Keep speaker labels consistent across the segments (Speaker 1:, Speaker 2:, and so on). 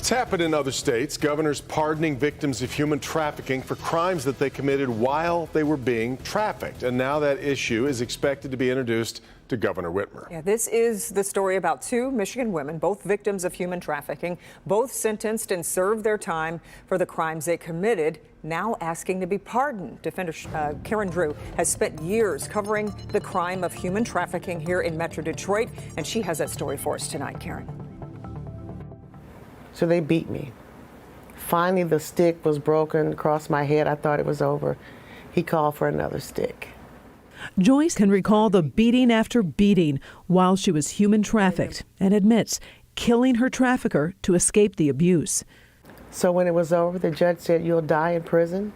Speaker 1: It's happened in other states. Governors pardoning victims of human trafficking for crimes that they committed while they were being trafficked. And now that issue is expected to be introduced to Governor Whitmer.
Speaker 2: Yeah, this is the story about two Michigan women, both victims of human trafficking, both sentenced and served their time for the crimes they committed, now asking to be pardoned. Defender Karen Drew has spent years covering the crime of human trafficking here in Metro Detroit, and she has that story for us tonight. Karen.
Speaker 3: So they beat me. Finally, the stick was broken across my head. I thought it was over. He called for another stick.
Speaker 4: Joyce can recall the beating after beating while she was human trafficked and admits killing her trafficker to escape the abuse.
Speaker 3: So when it was over, the judge said, "You'll die in prison,"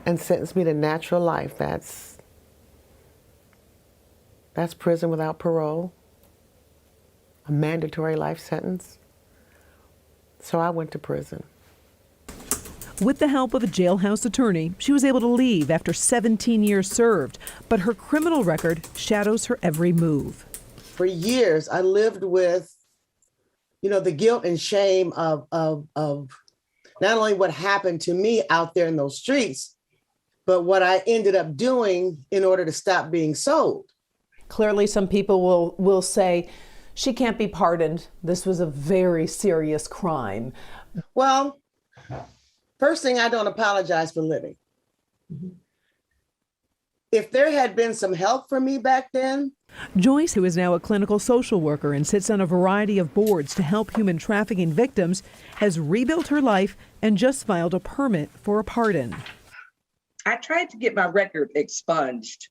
Speaker 3: and sentenced me to natural life. That's prison without parole, a mandatory life sentence. So I went to prison.
Speaker 4: With the help of a jailhouse attorney, she was able to leave after 17 years served, but her criminal record shadows her every move.
Speaker 3: For years, I lived with, the guilt and shame of not only what happened to me out there in those streets, but what I ended up doing in order to stop being sold.
Speaker 5: Clearly, some people will say, she can't be pardoned. This was a very serious crime.
Speaker 3: Well, first thing, I don't apologize for living. If there had been some help for me back then.
Speaker 4: Joyce, who is now a clinical social worker and sits on a variety of boards to help human trafficking victims, has rebuilt her life and just filed a permit for a pardon.
Speaker 6: I tried to get my record expunged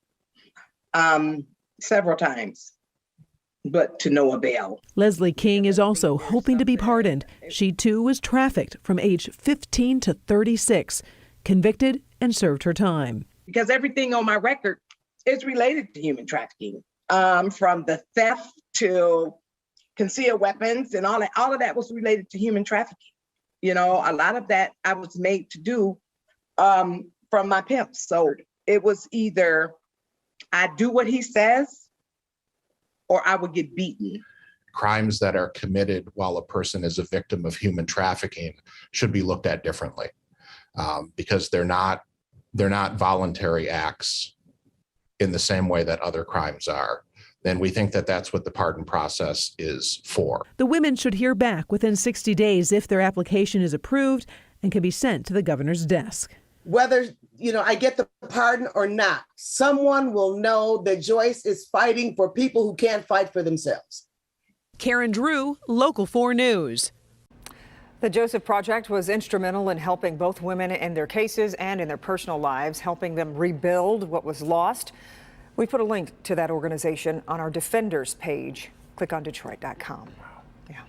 Speaker 6: several times, but to no avail.
Speaker 4: Leslie King is also hoping to be pardoned. She too was trafficked from age 15 to 36, convicted and served her time.
Speaker 6: Because everything on my record is related to human trafficking, from the theft to concealed weapons and all of that was related to human trafficking. A lot of that I was made to do from my pimps. So it was either I do what he says or I would get beaten.
Speaker 7: Crimes that are committed while a person is a victim of human trafficking should be looked at differently because they're not voluntary acts in the same way that other crimes are. Then we think that that's what the pardon process is for.
Speaker 4: The women should hear back within 60 days if their application is approved and can be sent to the governor's desk.
Speaker 3: Whether, I get the pardon or not, someone will know that Joyce is fighting for people who can't fight for themselves.
Speaker 4: Karen Drew, Local 4 News.
Speaker 2: The Joseph Project was instrumental in helping both women in their cases and in their personal lives, helping them rebuild what was lost. We put a link to that organization on our Defenders page. Click on Detroit.com. Yeah.